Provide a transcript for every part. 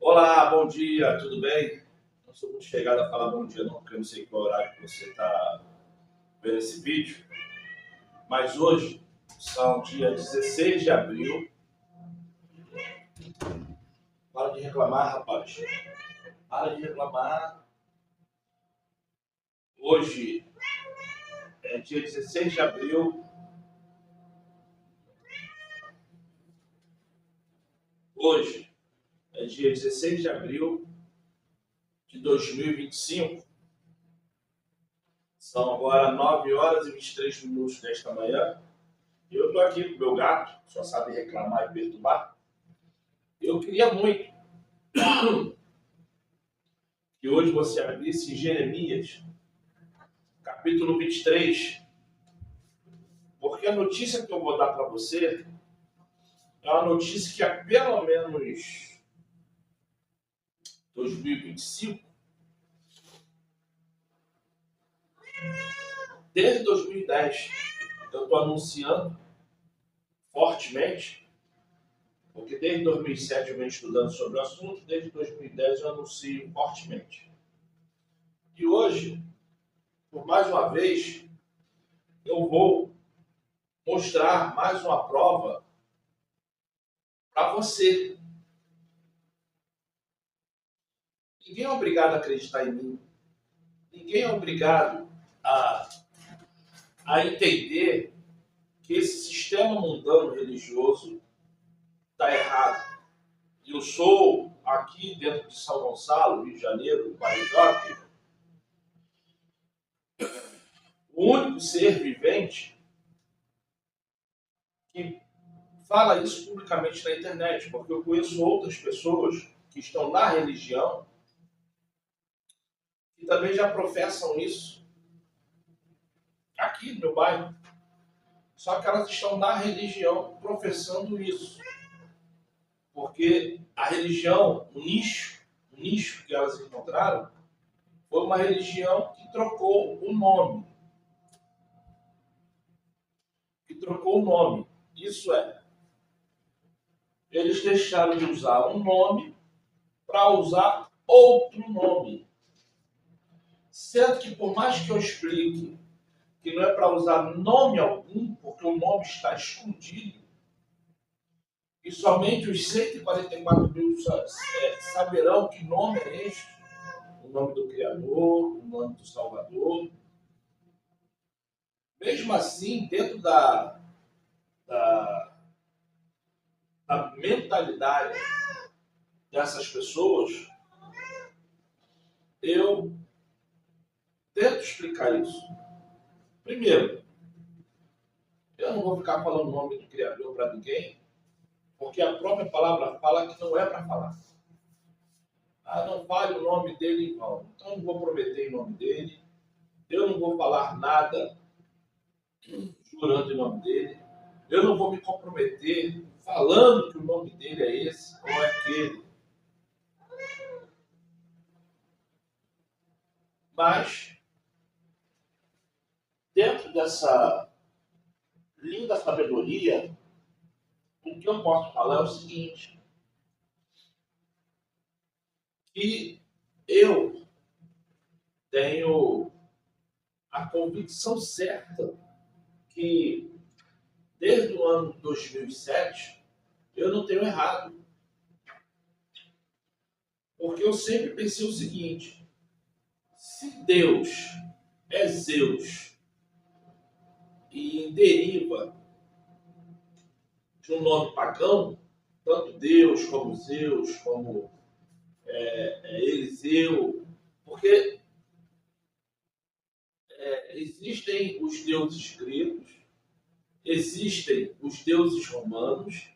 Olá, bom dia, tudo bem? Não sou muito chegado a falar bom dia não, porque eu não sei qual horário que você está vendo esse vídeo, mas hoje são dia 16 de abril. Para de reclamar, rapaz. Para de reclamar. Hoje é dia 16 de abril. Hoje é dia 16 de abril de 2025. São agora 9 horas e 23 minutos desta manhã. Eu estou aqui com o meu gato, só sabe reclamar e perturbar. Eu queria muito que hoje você abrisse Jeremias, capítulo 23, porque a notícia que eu vou dar para você é uma notícia que há pelo menos 2025, desde 2010, eu estou anunciando fortemente, porque desde 2007 eu venho estudando sobre o assunto, desde 2010 eu anuncio fortemente. E hoje, por mais uma vez, eu vou mostrar mais uma prova para você. Ninguém é obrigado a acreditar em mim. Ninguém é obrigado a, a entender que esse sistema mundano religioso está errado. Eu sou, aqui dentro de São Gonçalo, Rio de Janeiro, Paraíba, o único ser vivente que fala isso publicamente na internet, porque eu conheço outras pessoas que estão na religião e também já professam isso aqui no meu bairro. Só que elas estão na religião professando isso. Porque a religião, o nicho que elas encontraram, foi uma religião que trocou o nome. Isso é, eles deixaram de usar um nome para usar outro nome. Sendo que, por mais que eu explique que não é para usar nome algum, porque o nome está escondido, e somente os 144 mil saberão que nome é este, o nome do Criador, o nome do Salvador. Mesmo assim, dentro da, da mentalidade dessas pessoas, eu tento explicar isso. Primeiro, eu não vou ficar falando o nome do Criador para ninguém, porque a própria palavra fala que não é para falar. Não fale o nome dele em vão. Então eu não vou prometer em nome dele, eu não vou falar nada jurando em nome dele, eu não vou me comprometer falando que o nome dele é esse ou é aquele. Mas, dentro dessa linda sabedoria, o que eu posso falar é o seguinte, que eu tenho a convicção certa que desde o ano 2007 eu não tenho errado. Porque eu sempre pensei o seguinte, se Deus é Zeus e deriva de um nome pagão, tanto Deus como Zeus, como Eliseu, porque existem os deuses gregos, existem os deuses romanos,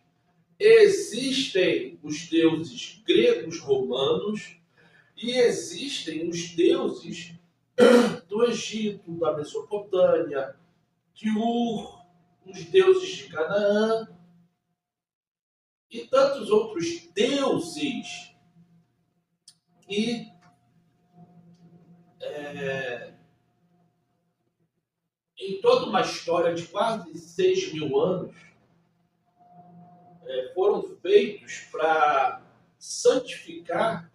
existem os deuses gregos romanos e existem os deuses do Egito, da Mesopotâmia, de Ur, os deuses de Canaã e tantos outros deuses que em toda uma história de quase 6.000 anos foram feitos para santificar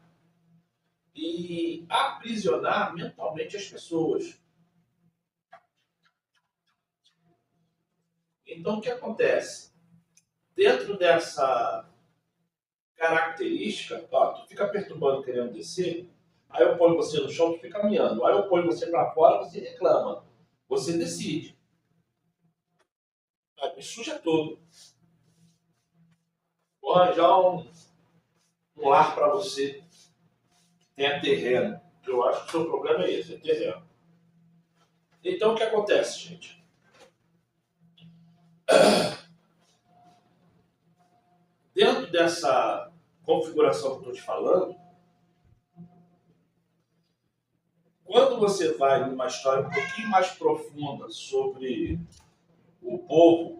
e aprisionar mentalmente as pessoas. Então, o que acontece? Dentro dessa característica, ó, tu fica perturbando querendo descer, aí eu ponho você no chão, tu fica miando. Aí eu ponho você para fora, você reclama. Você decide. Aí me suja todo. Vou arranjar um lar para você que tenha terreno. Eu acho que o seu problema é esse, é terreno. Então, o que acontece, gente? Dentro dessa configuração que eu estou te falando, quando você vai numa história um pouquinho mais profunda sobre o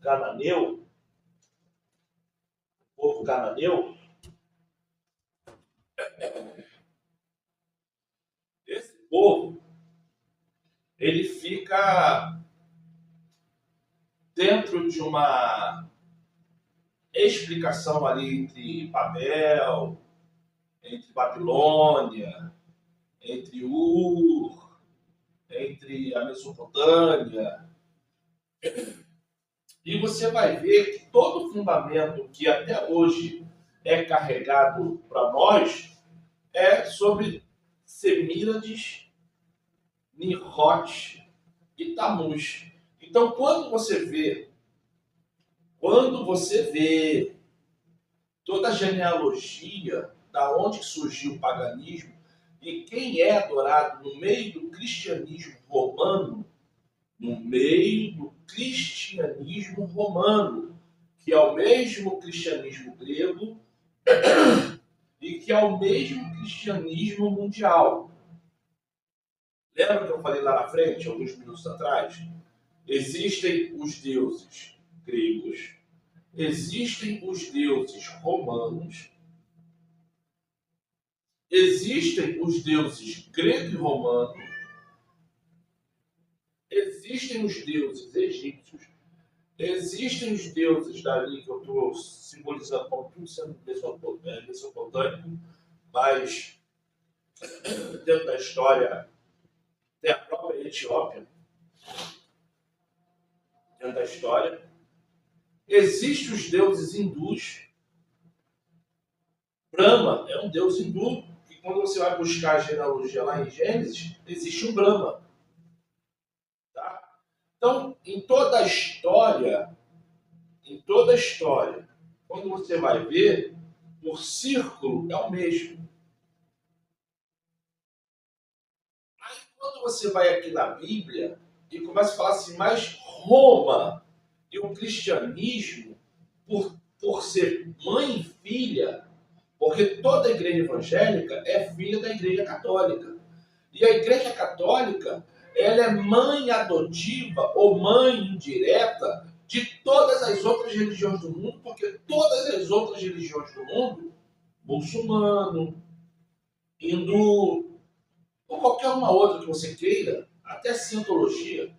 cananeu, povo cananeu, esse povo, ele fica dentro de uma explicação ali entre Babel, entre Babilônia, entre Ur, entre a Mesopotâmia. E você vai ver que todo o fundamento que até hoje é carregado para nós é sobre Semíramis, Nimrod e Tammuz. Então, quando você vê toda a genealogia da onde surgiu o paganismo e quem é adorado no meio do cristianismo romano, que é o mesmo cristianismo grego e que é o mesmo cristianismo mundial. Lembra que eu falei lá na frente, alguns minutos atrás? Existem os deuses gregos, existem os deuses romanos, existem os deuses grego e romano, existem os deuses egípcios, existem os deuses dali que eu estou simbolizando como tudo sendo mesopotâmico, mas dentro da história tem a própria Etiópia, dentro da história. Existem os deuses hindus. Brahma é um deus hindu, e quando você vai buscar a genealogia lá em Gênesis, existe um Brahma. Tá? Então, em toda a história, quando você vai ver, o círculo é o mesmo. Aí, quando você vai aqui na Bíblia e começa a falar assim, mas Roma e o cristianismo, por ser mãe e filha, porque toda a igreja evangélica é filha da igreja católica. E a igreja católica, ela é mãe adotiva ou mãe indireta de todas as outras religiões do mundo, porque todas as outras religiões do mundo, muçulmano, hindu, ou qualquer uma outra que você queira, até cientologia,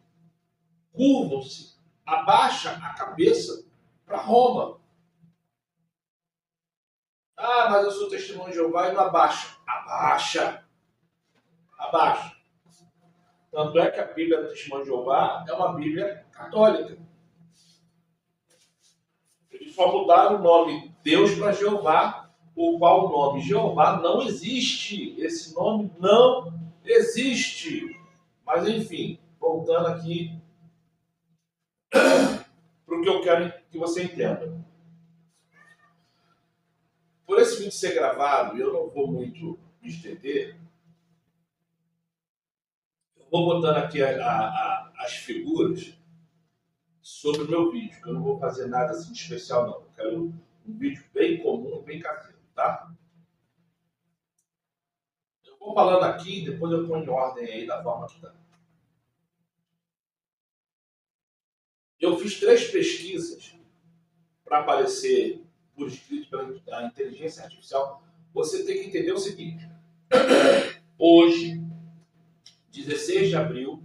curvam-se, abaixa a cabeça para Roma. Ah, mas eu sou testemunho de Jeová e não abaixa. Abaixa. Abaixa. Tanto é que a Bíblia do Testemunho de Jeová é uma Bíblia católica. Eles só mudaram o nome Deus para Jeová, o qual o nome Jeová não existe. Esse nome não existe. Mas enfim, voltando aqui para o que eu quero que você entenda. Por esse vídeo ser gravado, eu não vou muito me estender, eu vou botando aqui as figuras sobre o meu vídeo, que eu não vou fazer nada assim de especial não. Eu quero um vídeo bem comum, bem caseiro, tá? Eu vou falando aqui, depois eu ponho em ordem aí da forma que está. Eu fiz 3 pesquisas para aparecer por escrito pela inteligência artificial. Você tem que entender o seguinte. Hoje, 16 de abril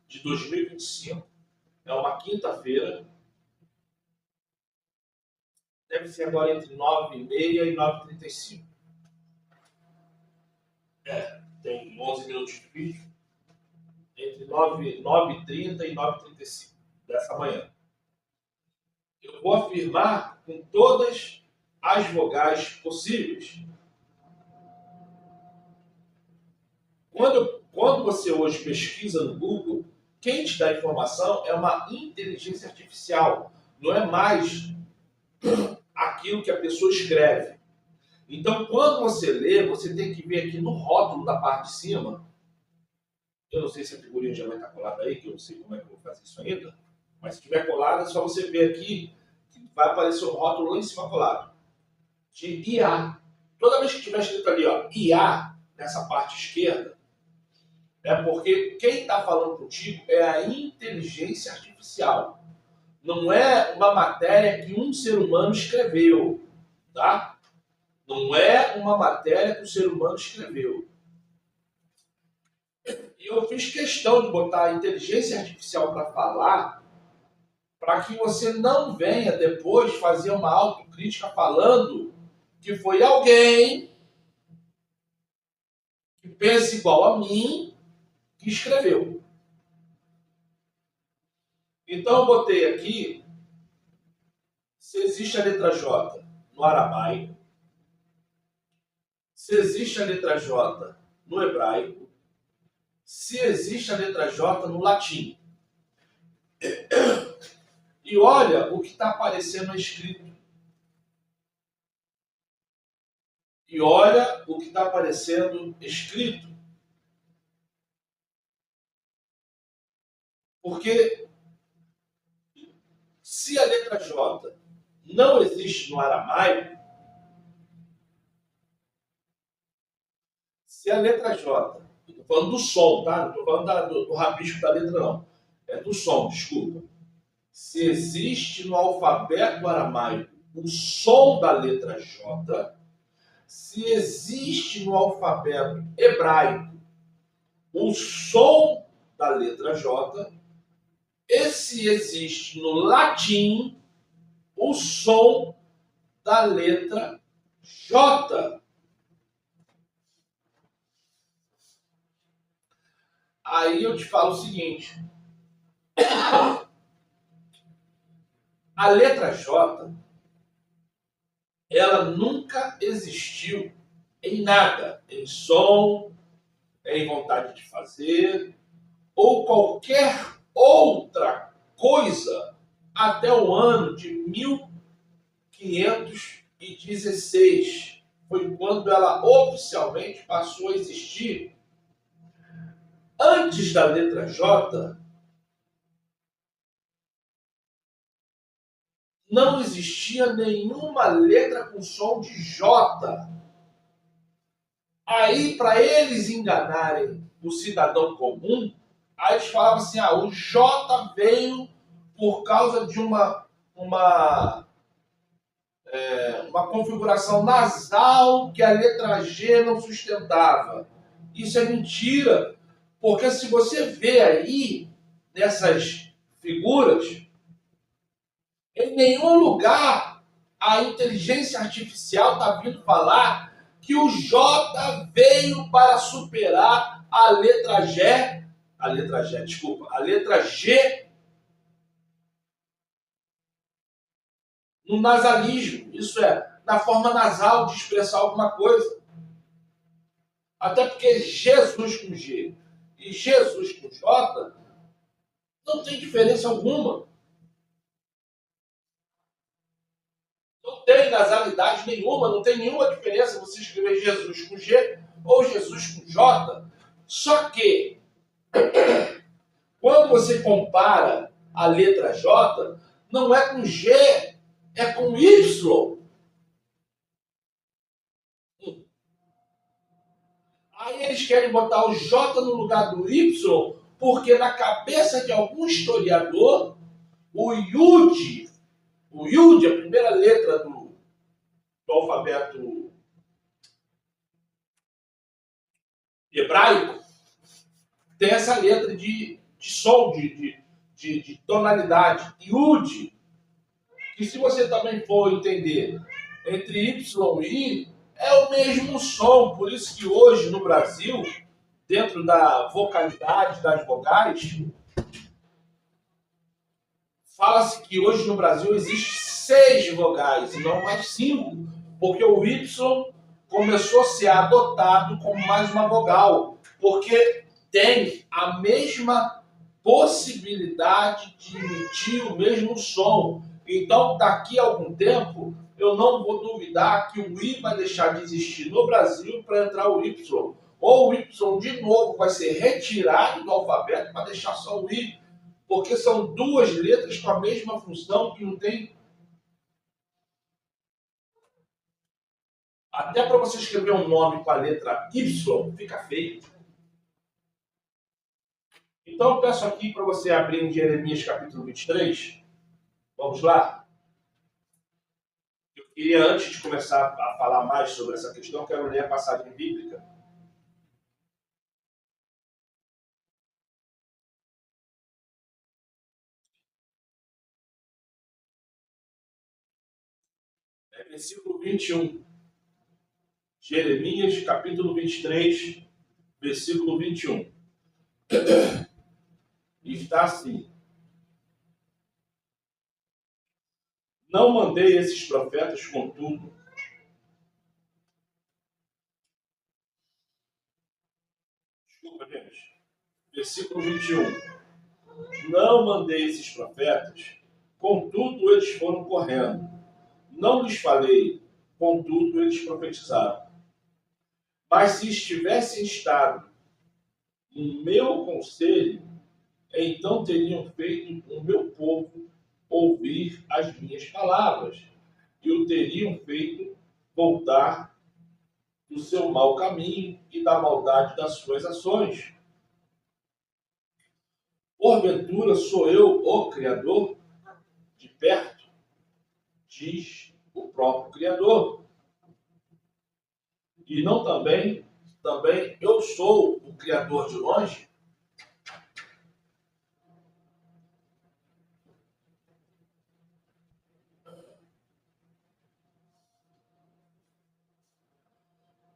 de 2025, é uma quinta-feira, deve ser agora entre 9h30 e 9h35. Tem 11 minutos de vídeo. Entre 9h30 e 9h35 dessa manhã. Eu vou afirmar com todas as vogais possíveis. Quando você hoje pesquisa no Google, quem te dá a informação é uma inteligência artificial. Não é mais aquilo que a pessoa escreve. Então, quando você lê, você tem que ver aqui no rótulo da parte de cima. Eu não sei se a figurinha já vai estar colada aí, que eu não sei como é que eu vou fazer isso ainda. Mas se tiver colada, é só você ver aqui que vai aparecer um rótulo lá em cima colado. De IA. Toda vez que tiver escrito ali, ó, IA, nessa parte esquerda, é porque quem está falando contigo é a inteligência artificial. Não é uma matéria que um ser humano escreveu, tá? Não é uma matéria que o ser humano escreveu. E eu fiz questão de botar a inteligência artificial para falar, para que você não venha depois fazer uma autocrítica falando que foi alguém que pensa igual a mim que escreveu. Então eu botei aqui se existe a letra J no aramaico, se existe a letra J no hebraico, se existe a letra J no latim. E olha o que está aparecendo escrito. E olha o que está aparecendo escrito. Porque se a letra J não existe no aramaico, se a letra J, estou falando do som, tá? Não estou falando do rabisco da letra, não. É do som, desculpa. Se existe no alfabeto aramaico o som da letra J, se existe no alfabeto hebraico o som da letra J, e se existe no latim o som da letra J. Aí eu te falo o seguinte: a letra J, ela nunca existiu em nada, em som, em vontade de fazer, ou qualquer outra coisa até o ano de 1516. Foi quando ela oficialmente passou a existir. Antes da letra J, não existia nenhuma letra com som de J. Aí, para eles enganarem o cidadão comum, aí eles falavam assim, o J veio por causa de uma configuração nasal que a letra G não sustentava. Isso é mentira, porque se você vê aí, nessas figuras, em nenhum lugar a inteligência artificial está vindo falar que o J veio para superar a letra G no nasalismo, isso é, na forma nasal de expressar alguma coisa. Até porque Jesus com G e Jesus com J não tem diferença alguma. Não tem nasalidade nenhuma, não tem nenhuma diferença você escrever Jesus com G ou Jesus com J. Só que, quando você compara a letra J, não é com G, é com Y. Aí eles querem botar o J no lugar do Y, porque na cabeça de algum historiador, o Yud, a primeira letra do alfabeto hebraico, tem essa letra de som, de tonalidade, Yud, E se você também for entender entre Y e I, é o mesmo som. Por isso que hoje no Brasil, dentro da vocalidade das vogais, fala-se que hoje no Brasil existe 6 vogais e não mais 5, porque o Y começou a ser adotado como mais uma vogal, porque tem a mesma possibilidade de emitir o mesmo som. Então, daqui a algum tempo, eu não vou duvidar que o I vai deixar de existir no Brasil para entrar o Y. Ou o Y de novo vai ser retirado do alfabeto para deixar só o I. Porque são duas letras com a mesma função que não tem. Até para você escrever um nome com a letra Y, fica feio. Então eu peço aqui para você abrir em Jeremias capítulo 23. Vamos lá? Eu queria, antes de começar a falar mais sobre essa questão, quero ler a passagem bíblica. É versículo 21. Jeremias capítulo 23, versículo 21. Está assim: não mandei esses profetas, contudo, desculpa, gente, versículo 21. Não mandei esses profetas, contudo eles foram correndo. Não lhes falei, contudo eles profetizaram. Mas se estivessem estado no meu conselho, então teriam feito o meu povo ouvir as minhas palavras, e o teriam feito voltar do seu mau caminho e da maldade das suas ações. Porventura sou eu o Criador? De perto, diz o próprio Criador. E não também eu sou o Criador de longe?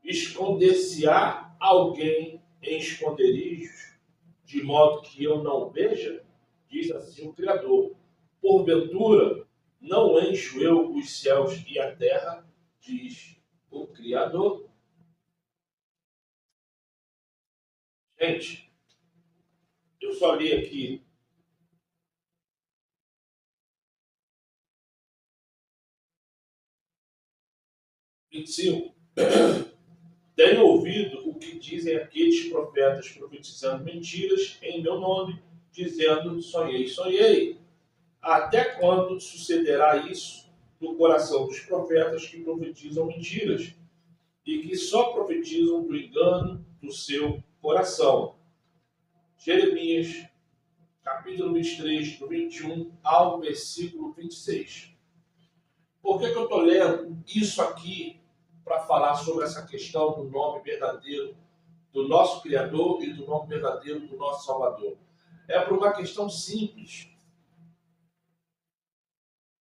Esconder-se-á alguém em esconderijos, de modo que eu não veja? Diz assim o Criador. Porventura, não encho eu os céus e a terra? Diz o Criador. Gente, eu só li aqui 25. Tenho ouvido o que dizem aqueles profetas profetizando mentiras em meu nome, dizendo: sonhei, sonhei. Até quando sucederá isso no coração dos profetas que profetizam mentiras e que só profetizam do engano do seu coração? Jeremias, capítulo 23, do 21 ao versículo 26. Por que eu estou lendo isso aqui para falar sobre essa questão do nome verdadeiro do nosso Criador e do nome verdadeiro do nosso Salvador? É por uma questão simples.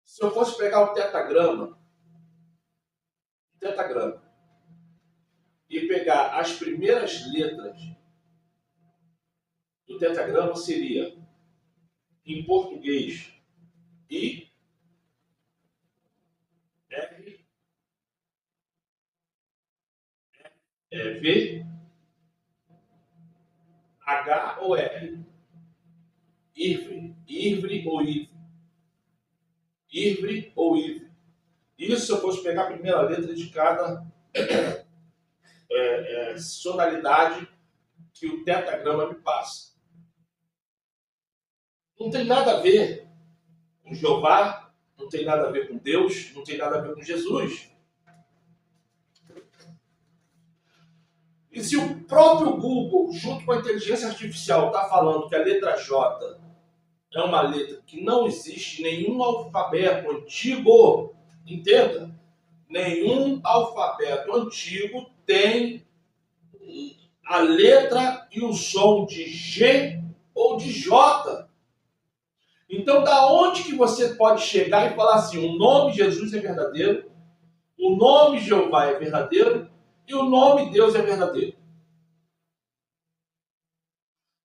Se eu fosse pegar o tetagrama, e pegar as primeiras letras do tetagrama, seria, em português, I, R, V, H ou R. Ivre ou Ive. Ivre ou Ive. Isso se eu fosse pegar a primeira letra de cada sonoridade que o tetagrama me passa. Não tem nada a ver com Jeová, não tem nada a ver com Deus, não tem nada a ver com Jesus. E se o próprio Google, junto com a inteligência artificial, está falando que a letra J é uma letra que não existe nenhum alfabeto antigo, entenda, nenhum alfabeto antigo tem a letra e o som de G ou de J. Então, da onde que você pode chegar e falar assim, o nome Jesus é verdadeiro, o nome Jeová é verdadeiro e o nome Deus é verdadeiro?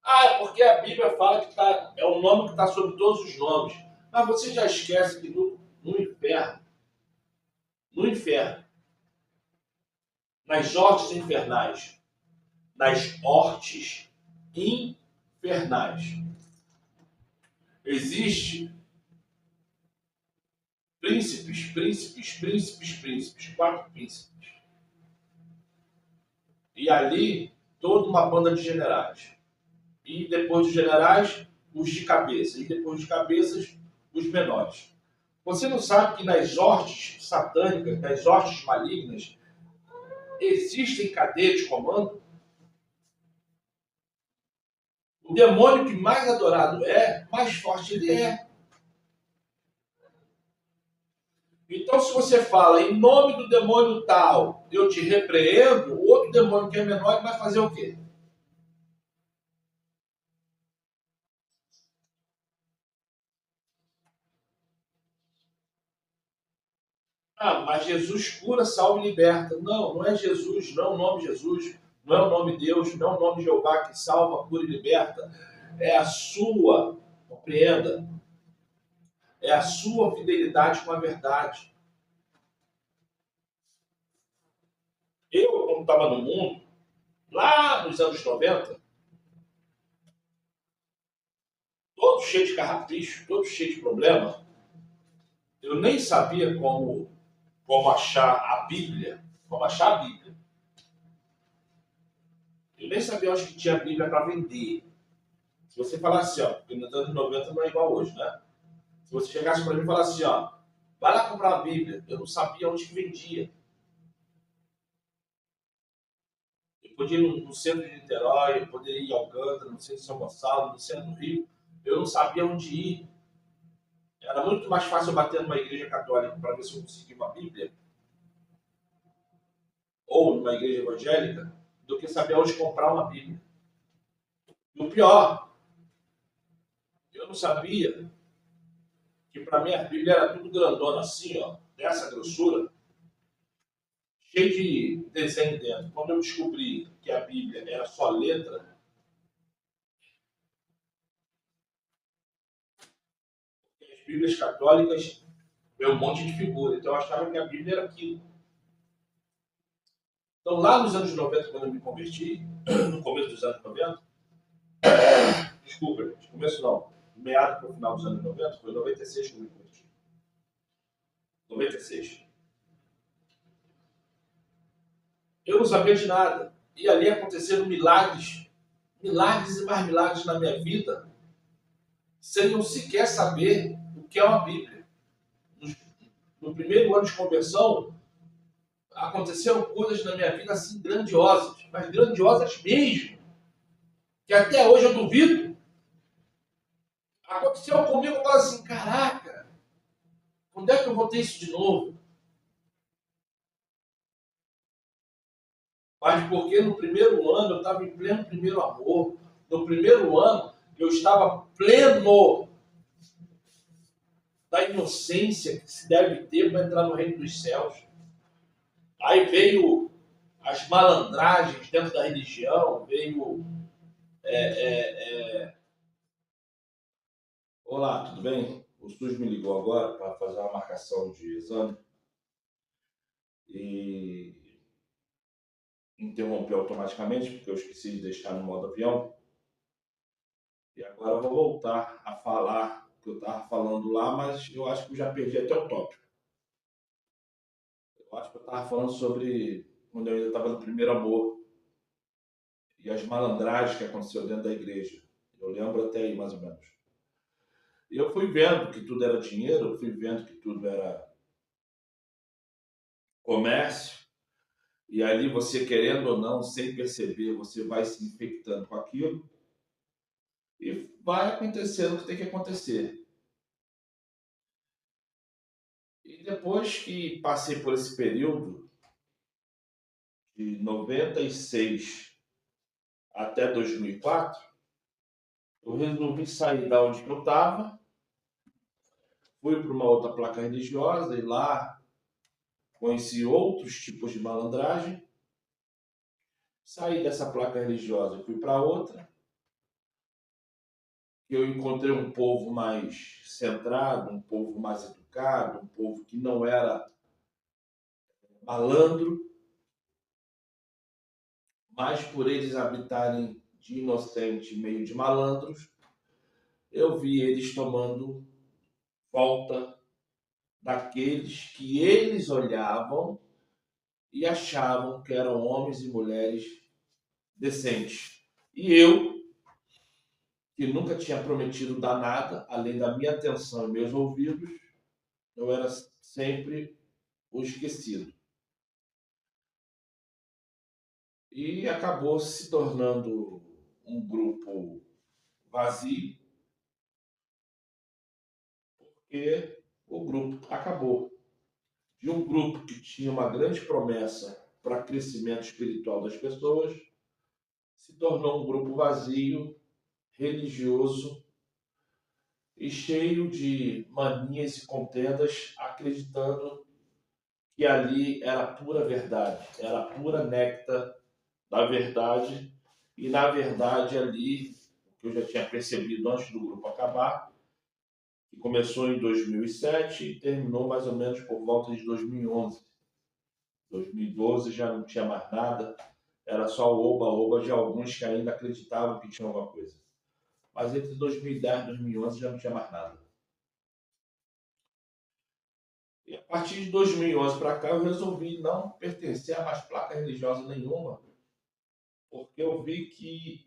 Ah, é porque a Bíblia fala que é o nome que está sobre todos os nomes. Mas você já esquece que no inferno, nas hortes infernais, nas hortes infernais, existe príncipes, 4 príncipes. E ali, toda uma banda de generais. E depois dos generais, os de cabeça. E depois de cabeças, os menores. Você não sabe que nas hortes satânicas, nas hortes malignas, existem cadeias de comando? O demônio que mais adorado mais forte ele é. Então, se você fala em nome do demônio tal, eu te repreendo, o outro demônio que é menor vai fazer o quê? Ah, mas Jesus cura, salva e liberta. Não, não é Jesus, não é o nome Jesus, não é o nome Deus, não é o nome Jeová que salva, cura e liberta. É a sua, compreenda, é a sua fidelidade com a verdade. Eu, quando estava no mundo, lá nos anos 90, todo cheio de carrapicho, todo cheio de problema, eu nem sabia como achar a Bíblia, como achar a Bíblia. Eu nem sabia onde que tinha a Bíblia para vender. Se você falasse, ó, porque nos anos 90 não é igual hoje, né? Se você chegasse para mim e falasse, ó, vai lá comprar a Bíblia, eu não sabia onde que vendia. Eu podia ir no centro de Niterói, eu poderia ir em Alcântara, no centro de São Gonçalo, no centro do Rio. Eu não sabia onde ir. Era muito mais fácil eu bater numa igreja católica para ver se eu conseguia uma Bíblia, ou numa igreja evangélica, do que saber onde comprar uma Bíblia. E o pior, eu não sabia que para mim a Bíblia era tudo grandona assim, ó, dessa grossura, cheio de desenho dentro. Quando eu descobri que a Bíblia era só letra, as Bíblias católicas veio um monte de figura, então eu achava que a Bíblia era aquilo. Então lá nos anos 90, quando eu me converti, no começo dos anos 90, desculpa, no começo não, meado para o final dos anos 90, foi 96 que eu me converti. 96. Eu não sabia de nada. E ali aconteceram milagres, milagres e mais milagres na minha vida, sem eu sequer saber o que é uma Bíblia. No primeiro ano de conversão, aconteceram coisas na minha vida assim grandiosas, mas grandiosas mesmo, que até hoje eu duvido. Aconteceu comigo, eu falo assim, caraca, quando é que eu vou ter isso de novo? Mas porque no primeiro ano eu estava em pleno primeiro amor. No primeiro ano eu estava pleno da inocência que se deve ter para entrar no reino dos céus. Aí veio as malandragens dentro da religião, veio... Olá, tudo bem? O SUS me ligou agora para fazer uma marcação de exame e interrompeu automaticamente porque eu esqueci de deixar no modo avião. E agora eu vou voltar a falar o que eu estava falando lá, mas eu acho que eu já perdi até o tópico. Eu acho que eu estava falando sobre quando eu ainda estava no primeiro amor e as malandragens que aconteceu dentro da igreja. Eu lembro até aí, mais ou menos. E eu fui vendo que tudo era dinheiro, eu fui vendo que tudo era comércio, e ali você, querendo ou não, sem perceber, você vai se infectando com aquilo e vai acontecendo o que tem que acontecer. E depois que passei por esse período, de 96 até 2004, eu resolvi sair da onde eu estava Fui para uma outra placa religiosa e lá conheci outros tipos de malandragem. Saí dessa placa religiosa e fui para outra. Eu encontrei um povo mais centrado, um povo mais educado, um povo que não era malandro, mas por eles habitarem de inocente meio de malandros, eu vi eles tomando volta daqueles que eles olhavam e achavam que eram homens e mulheres decentes. E eu, que nunca tinha prometido dar nada, além da minha atenção e meus ouvidos, eu era sempre o esquecido. E acabou se tornando um grupo vazio, porque o grupo acabou. De um grupo que tinha uma grande promessa para crescimento espiritual das pessoas, se tornou um grupo vazio, religioso e cheio de manias e contendas, acreditando que ali era pura verdade, era pura néctar da verdade, e na verdade ali, o que eu já tinha percebido antes do grupo acabar, que começou em 2007 e terminou mais ou menos por volta de 2011. 2012 já não tinha mais nada, era só o oba-oba de alguns que ainda acreditavam que tinha alguma coisa. Mas entre 2010 e 2011 já não tinha mais nada. E a partir de 2011 para cá eu resolvi não pertencer a mais placa religiosa nenhuma, porque eu vi que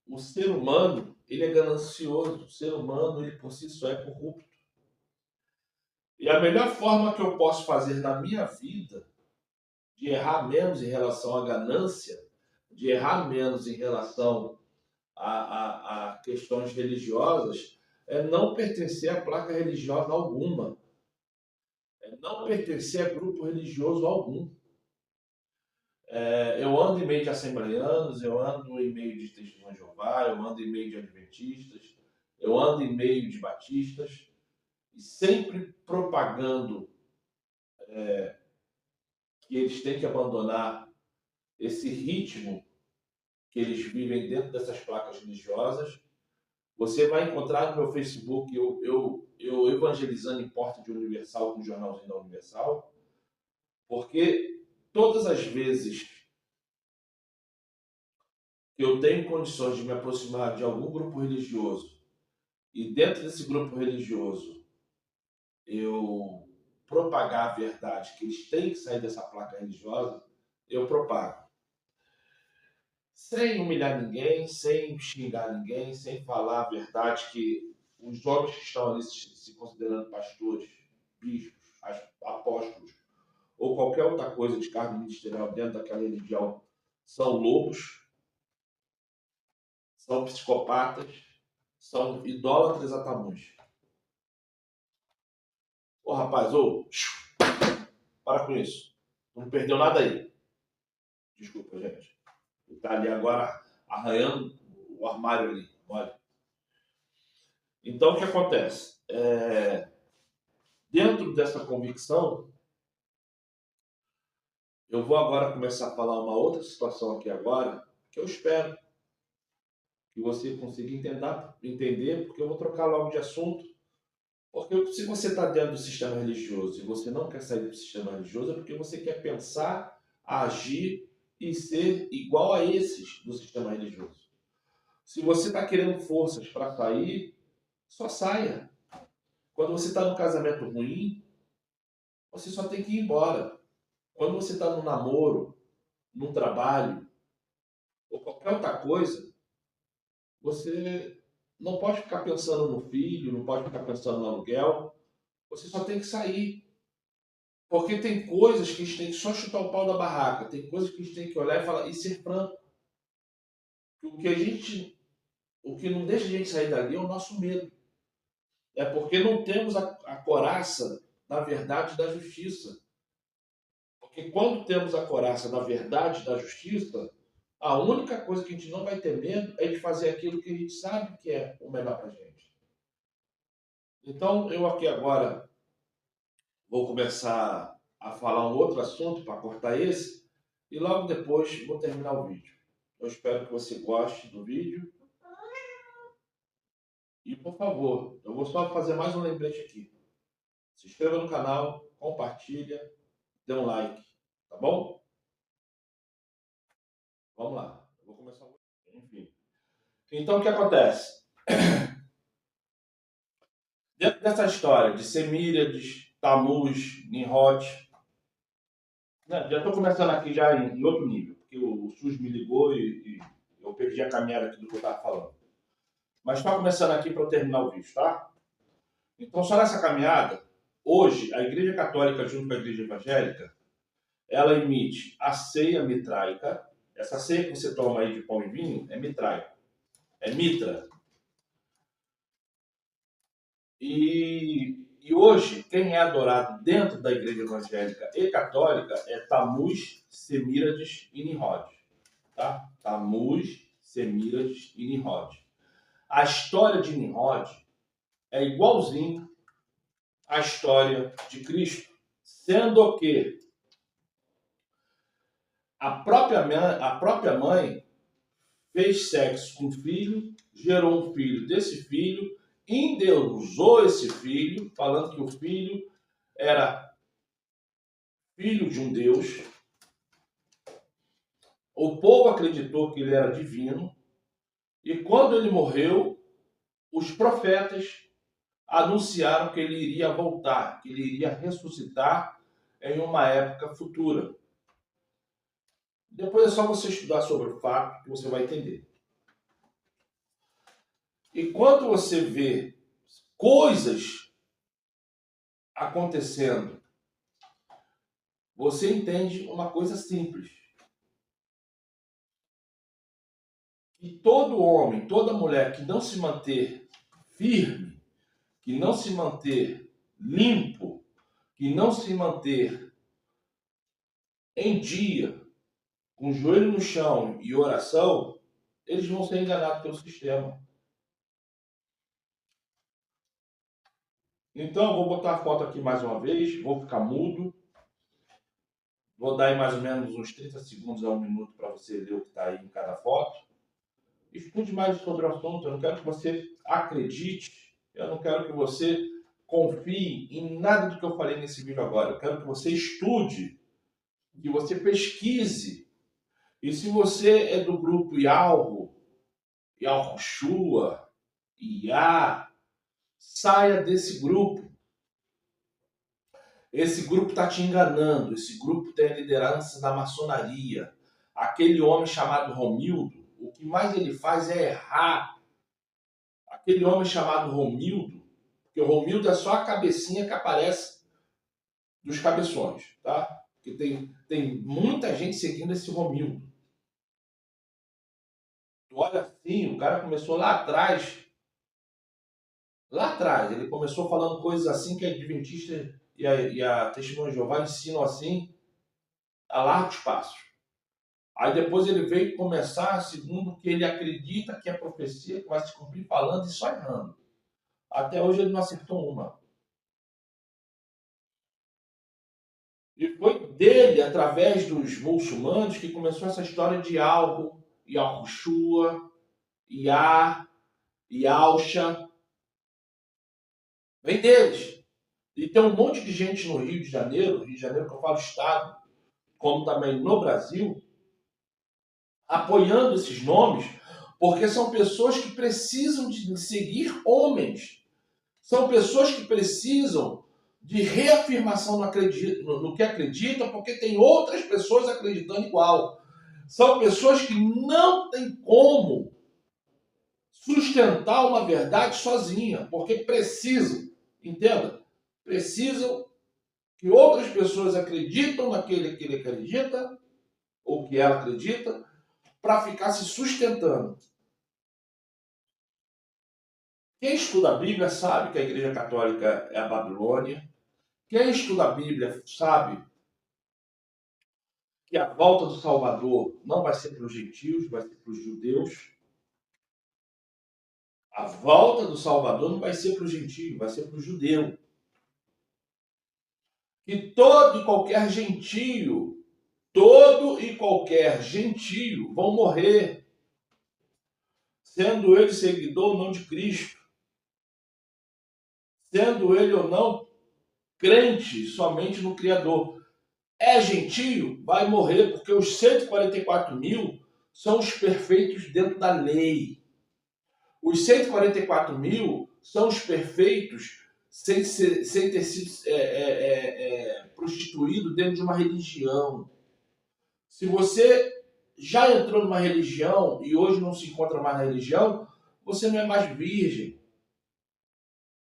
o ser humano ele é ganancioso, o ser humano ele por si só é corrupto. E a melhor forma que eu posso fazer na minha vida de errar menos em relação à ganância, de errar menos em relação a questões religiosas, é não pertencer a placa religiosa alguma, é não pertencer a grupo religioso algum. Eu ando em meio de assembleianos, eu ando em meio de testemunhos de Jeová, eu ando em meio de adventistas, eu ando em meio de batistas, e sempre propagando que eles têm que abandonar esse ritmo que eles vivem dentro dessas placas religiosas. Você vai encontrar no meu Facebook eu evangelizando em Porta de Universal com o jornalzinho da Universal, porque todas as vezes que eu tenho condições de me aproximar de algum grupo religioso e dentro desse grupo religioso eu propagar a verdade, que eles têm que sair dessa placa religiosa, eu propago. Sem humilhar ninguém, sem xingar ninguém, sem falar a verdade que os homens que estão ali se considerando pastores, bispos, apóstolos ou qualquer outra coisa de cargo ministerial dentro daquela religião são lobos, são psicopatas, são idólatras a tamanhos. Ô rapaz, para com isso. Não perdeu nada aí. Desculpa, gente. Ele tá ali agora arranhando o armário ali. Olha. Então, o que acontece? Dentro dessa convicção, eu vou agora começar a falar uma outra situação aqui agora, que eu espero que você consiga entender, porque eu vou trocar logo de assunto. Porque se você está dentro do sistema religioso e você não quer sair do sistema religioso, é porque você quer pensar, agir e ser igual a esses do sistema religioso. Se você está querendo forças para sair, só saia. Quando você está num casamento ruim, você só tem que ir embora. Quando você está num namoro, num trabalho, ou qualquer outra coisa, você não pode ficar pensando no filho, não pode ficar pensando no aluguel, você só tem que sair. Porque tem coisas que a gente tem que só chutar o pau da barraca, tem coisas que a gente tem que olhar e falar e ser franco. O que não deixa a gente sair dali é o nosso medo. É porque não temos a coraça da verdade e da justiça. Porque quando temos a coraça da verdade e da justiça, a única coisa que a gente não vai ter medo é de fazer aquilo que a gente sabe que é o melhor para a gente. Então, eu aqui agora vou começar a falar um outro assunto para cortar esse e logo depois vou terminar o vídeo. Eu espero que você goste do vídeo e, por favor, eu vou só fazer mais um lembrete aqui. Se inscreva no canal, compartilha, dê um like, tá bom? Vamos lá. Eu vou começar. Enfim. Então, o que acontece? Dentro dessa história de Semíriades, Tammuz, Nimrod, né, já estou começando aqui já em outro nível, porque o SUS me ligou e eu perdi a caminhada aqui do que eu estava falando. Mas está começando aqui para eu terminar o vídeo, tá? Então, só nessa caminhada, hoje, a Igreja Católica, junto com a Igreja Evangélica, ela emite a ceia mitraica. Essa ceia que você toma aí de pão e vinho é mitraico, é mitra. E hoje, quem é adorado dentro da Igreja Evangélica e Católica é Tammuz, Semíriades e Nimrod. Tá? Tammuz, Semíriades e Nimrod. A história de Nimrod é igualzinho à história de Cristo, sendo que a própria mãe fez sexo com o filho, gerou um filho desse filho, endeusou esse filho, falando que o filho era filho de um Deus. O povo acreditou que ele era divino, e quando ele morreu, os profetas anunciaram que ele iria voltar, que ele iria ressuscitar em uma época futura. Depois é só você estudar sobre o fato que você vai entender. E quando você vê coisas acontecendo, você entende uma coisa simples. Que todo homem, toda mulher que não se manter firme, que não se manter limpo, que não se manter em dia, com o joelho no chão e oração, eles vão ser enganados pelo sistema. Então, eu vou botar a foto aqui mais uma vez, vou ficar mudo. Vou dar aí mais ou menos uns 30 segundos a 1 minuto para você ler o que está aí em cada foto. Estude mais sobre o assunto. Eu não quero que você acredite, eu não quero que você confie em nada do que eu falei nesse vídeo agora. Eu quero que você estude, que você pesquise. E se você é do grupo Yalro, Yalroshua, Iá, saia desse grupo. Esse grupo está te enganando. Esse grupo tem a liderança da maçonaria. Aquele homem chamado Romildo, o que mais ele faz é errar. Aquele homem chamado Romildo, porque o Romildo é só a cabecinha que aparece dos cabeções, tá? Porque tem muita gente seguindo esse Romildo. Tu olha assim, o cara começou lá atrás. Lá atrás, ele começou falando coisas assim que a Adventista e a Testemunha de Jeová ensinam assim a largos passos. Aí depois ele veio começar, segundo que ele acredita que é profecia, que vai se cumprir falando e só errando. Até hoje ele não acertou uma. E foi dele, através dos muçulmanos, que começou essa história de algo, Yahushua, Iá, Yalcha. Vem deles. E tem um monte de gente no Rio de Janeiro que eu falo estado, como também no Brasil, apoiando esses nomes, porque são pessoas que precisam de seguir homens. São pessoas que precisam de reafirmação no que acreditam, porque tem outras pessoas acreditando igual. São pessoas que não têm como sustentar uma verdade sozinha, porque precisam, entenda? Precisam que outras pessoas acreditam naquele que ele acredita, ou que ela acredita, para ficar se sustentando. Quem estuda a Bíblia sabe que a Igreja Católica é a Babilônia. Quem estuda a Bíblia sabe que a volta do Salvador não vai ser para os gentios, vai ser para os judeus. A volta do Salvador não vai ser para o gentio, vai ser para o judeu. E todo e qualquer gentio vão morrer, sendo ele seguidor ou não de Cristo, sendo ele ou não crente somente no Criador. É gentio? Vai morrer, porque os 144 mil são os perfeitos dentro da lei. Os 144 mil são os perfeitos sem ter sido prostituído dentro de uma religião. Se você já entrou numa religião e hoje não se encontra mais na religião, você não é mais virgem.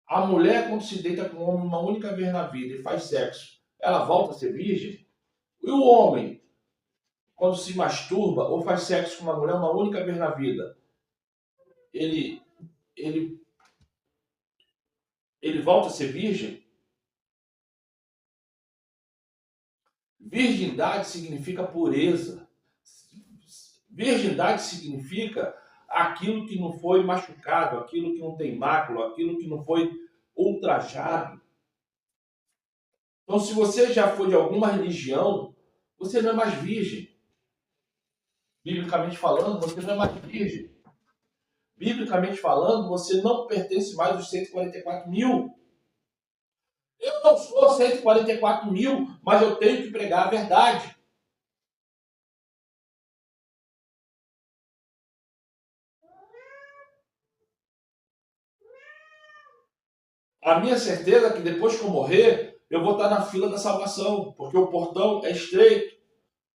A mulher, quando se deita com um homem uma única vez na vida e faz sexo, ela volta a ser virgem? E o homem, quando se masturba ou faz sexo com uma mulher uma única vez na vida, ele, ele, ele volta a ser virgem? Virgindade significa pureza. Virgindade significa aquilo que não foi machucado, aquilo que não tem mácula, aquilo que não foi ultrajado. Então, se você já foi de alguma religião, você não é mais virgem. Biblicamente falando, você não é mais virgem. Biblicamente falando, você não pertence mais aos 144 mil. Eu não sou 144 mil, mas eu tenho que pregar a verdade. A minha certeza é que depois que eu morrer, eu vou estar na fila da salvação, porque o portão é estreito,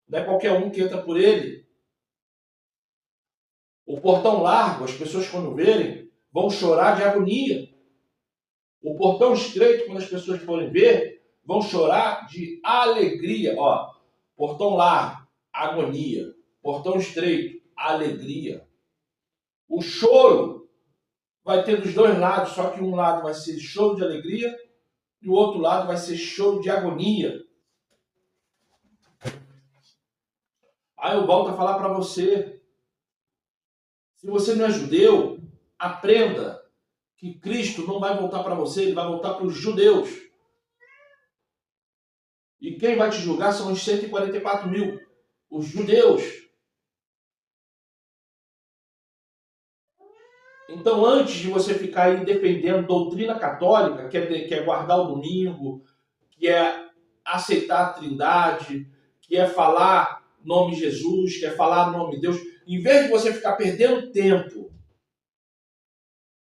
não é qualquer um que entra por ele. O portão largo, as pessoas quando verem, vão chorar de agonia. O portão estreito, quando as pessoas forem ver, vão chorar de alegria. Ó, portão largo, agonia. Portão estreito, alegria. O choro vai ter dos dois lados, só que um lado vai ser choro de alegria e o outro lado vai ser choro de agonia. Aí eu volto a falar para você. Se você não é judeu, aprenda que Cristo não vai voltar para você, ele vai voltar para os judeus. E quem vai te julgar são os 144 mil, os judeus. Então, antes de você ficar aí defendendo doutrina católica, que é guardar o domingo, que é aceitar a trindade, que é falar nome Jesus, que é falar nome Deus, em vez de você ficar perdendo tempo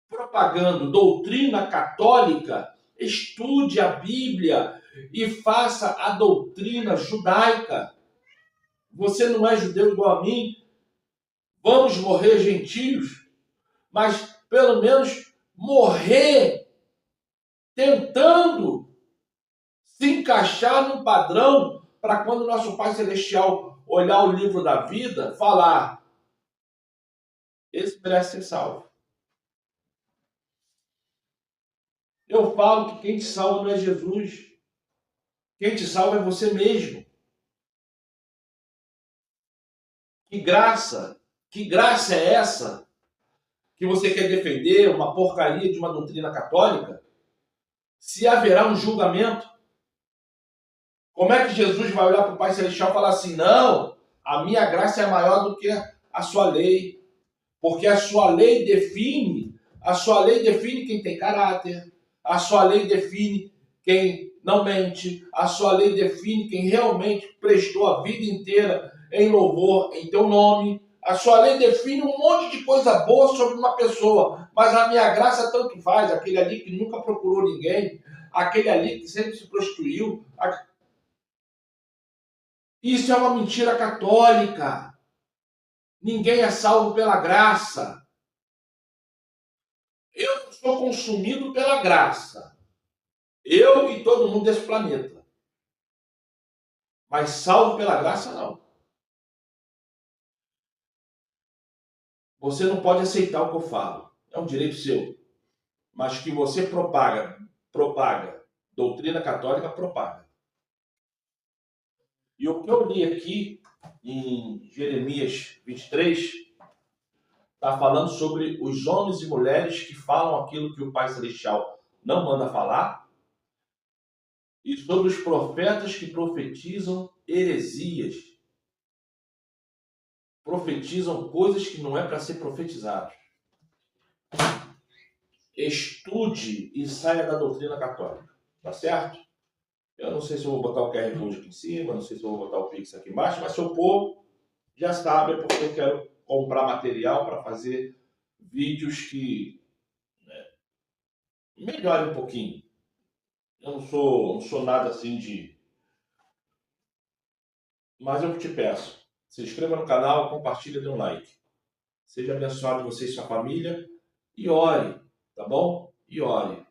propagando doutrina católica, estude a Bíblia e faça a doutrina judaica. Você não é judeu igual a mim, vamos morrer gentios, mas pelo menos morrer tentando se encaixar num padrão para quando nosso Pai Celestial olhar o livro da vida, falar: esse merece ser salvo. Eu falo que quem te salva não é Jesus. Quem te salva é você mesmo. Que graça é essa que você quer defender uma porcaria de uma doutrina católica? Se haverá um julgamento, como é que Jesus vai olhar para o Pai Celestial e falar assim: não, a minha graça é maior do que a sua lei, porque a sua lei define quem tem caráter, a sua lei define quem não mente, a sua lei define quem realmente prestou a vida inteira em louvor em teu nome. A sua lei define um monte de coisa boa sobre uma pessoa, mas a minha graça tanto faz, aquele ali que nunca procurou ninguém, aquele ali que sempre se prostituiu. Isso é uma mentira católica. Ninguém é salvo pela graça. Eu não sou consumido pela graça. Eu e todo mundo desse planeta. Mas salvo pela graça, não. Você não pode aceitar o que eu falo. É um direito seu. Mas que você propaga doutrina católica, propaga. E o que eu li aqui em Jeremias 23 Está falando sobre os homens e mulheres que falam aquilo que o Pai Celestial não manda falar, e sobre os profetas que profetizam heresias, profetizam coisas que não é para ser profetizado. Estude e saia da doutrina católica, tá certo? Eu não sei se eu vou botar o QR Code aqui em cima, não sei se eu vou botar o Pix aqui embaixo, mas se eu pôr, já sabe, é porque eu quero comprar material para fazer vídeos que melhorem um pouquinho. Eu não sou nada assim de... Mas eu te peço, se inscreva no canal, compartilhe e dê um like. Seja abençoado você e sua família e ore, tá bom? E ore.